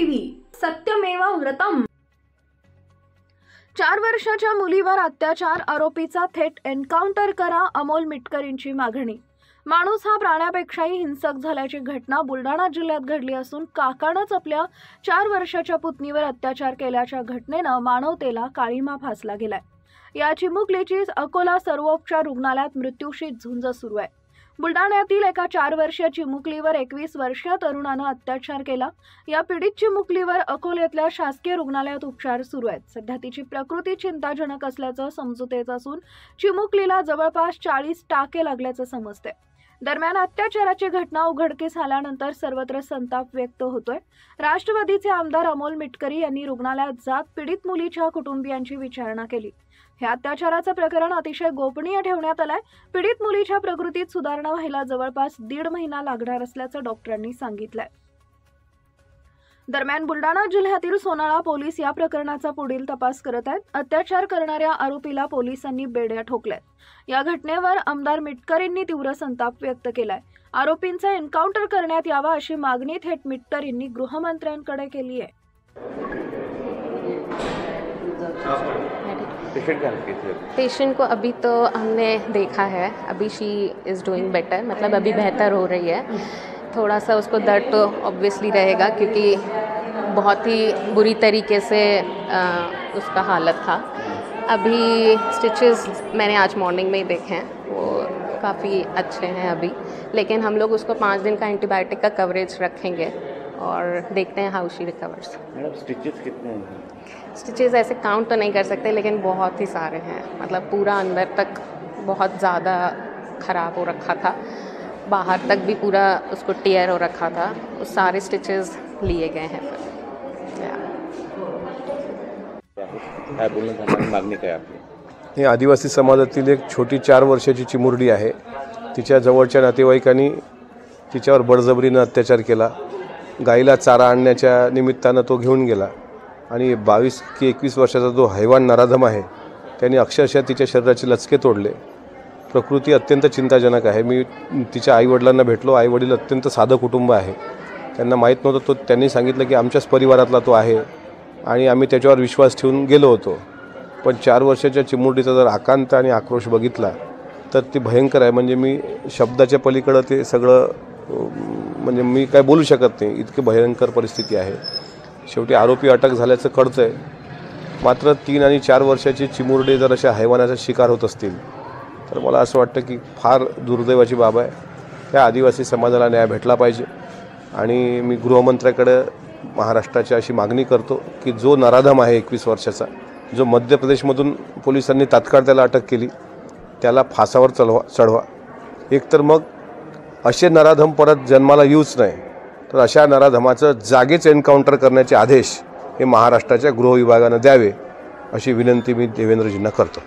TV सत्यमेव व्रतम। 4 वर्षाच्या मुलीवर अत्याचार आरोपीचा थेट एन्काउंटर करा, अमोल मिटकरींची मागणी। माणूस हा प्राण्यापेक्षाही हिंसक झाल्याची घटना बुलढाणा जिल्ह्यात घडली असून काकानंच आपल्या 4 वर्षाच्या पुतणीवर अत्याचार केल्याच्या घटनेनं मानवतेला काळीमा फासला गेलाय। या चिमुकलीची अकोला सर्वोपचार रुग्णालयात मृत्यूशी झुंज सुरू आहे। बुलढाण्यातील एका 4 वर्षीय चिमुकलीवर 21 वर्षीय तरुणानं अत्याचार केला। या पीडित चिमुकलीवर अकोल्यातल्या शासकीय रुग्णालयात उपचार सुरू आहेत। सध्या तिची प्रकृती चिंताजनक असल्याचं समजूत येत असून चिमुकलीला जवळपास 40 टाके लागल्याचं समजते। दरम्यान अत्याचाराची घटना उघडकीस आल्यानंतर सर्वत्र संताप व्यक्त होतोय। राष्ट्रवादीचे आमदार अमोल मिटकरी यांनी रुग्णालयात जात पीडित मुलीच्या कुटुंबियांची विचारणा केली। हे अत्याचाराचं प्रकरण अतिशय गोपनीय ठेवण्यात आलंय। पीडित मुलीच्या प्रकृतीत सुधारणा व्हायला जवळपास 1.5 महिना लागणार असल्याचं डॉक्टरांनी सांगितलंय। दरम्यान बुलढाणा जिल्ह्यातील सोनाळा पोलीस या प्रकरणाचा पुढील तपास करत आहेत। अत्याचार करणाऱ्या आरोपीला पोलिसांनी बेड्या ठोकल्यात। या घटनेवर आमदार मिटकरींनी तीव्र संताप व्यक्त केलाय। आरोपींचं एन्काउंटर करण्यात यावं अशी मागणी थेट मिटकरींनी गृहमंत्र्यांकडे केली आहे। पेशेंट को अभी तो हमने देखा है, अभी शी इज़ डूइंग बेटर, मतलब अभी बेहतर हो रही है। थोड़ा सा उसको दर्द तो ऑब्वियसली रहेगा क्योंकि बहुत ही बुरी तरीके से उसका हालत था। अभी स्टिचेस मैंने आज मॉर्निंग में ही देखे हैं, वो काफ़ी अच्छे हैं अभी, लेकिन हम लोग उसको 5 दिन का एंटीबायोटिक का कवरेज रखेंगे और देखते हैं हाउ शी रिकवर्स। मैडम स्टिचेस कितने हैं? स्टिचेस ऐसे काउंट तो नहीं कर सकते, लेकिन बहुत ही सारे हैं। मतलब पूरा अंदर तक बहुत ज़्यादा ख़राब हो रखा था, बाहर तक भी पूरा उसको टेयर हो रखा था। वो सारे स्टिचेस लिए गए हैं फिर। काय बोलणं झालं, मागणी काय आपली? हे आदिवासी समाजातील एक छोटी 4 वर्षाची चिमुरडी आहे। तिच्या जवळच्या नातेवाईकांनी तिच्यावर बळजबरीनं अत्याचार केला। गाईला चारा आणण्याच्या निमित्तानं तो घेऊन गेला आणि 22 की 21 वर्षाचा जो हैवान नराधम आहे त्याने अक्षरशः तिच्या शरीराचे लचके तोडले। प्रकृती अत्यंत चिंताजनक आहे। मी तिच्या आईवडिलांना भेटलो। आईवडील अत्यंत साधं कुटुंब आहे, त्यांना माहीत नव्हतं। तो त्यांनी सांगितलं की आमच्याच परिवारातला तो आहे आणि आम्ही त्याच्यावर विश्वास ठेवून गेलो होतो। पण 4 वर्षाच्या चिमुरडीचा जर आकांत आणि आक्रोश बघितला तर ती भयंकर आहे। म्हणजे मी शब्दाच्या पलीकडं ते सगळं म्हणजे मी काय बोलू शकत नाही, इतकी भयंकर परिस्थिती आहे। शेवटी आरोपी अटक झाल्याचं कळतं आहे, मात्र 3 आणि 4 वर्षाची चिमुरडे जर अशा हैवानाचा शिकार होत असतील तर मला असं वाटतं की फार दुर्दैवाची बाब आहे। त्या आदिवासी समाजाला न्याय भेटला पाहिजे आणि मी गृहमंत्र्याकडे महाराष्ट्राची अशी मागणी करतो की जो नराधम आहे 21 वर्षाचा, जो मध्य प्रदेशमधून पोलिसांनी तात्काळ त्याला अटक केली, त्याला फासावर चढवा। एकतर मग असे नराधम परत जन्माला येऊच नाही, तर अशा नराधमाचं जागेच एन्काउंटर करण्याचे आदेश हे महाराष्ट्राच्या गृह विभागानं द्यावे अशी विनंती मी देवेंद्रजींना करतो।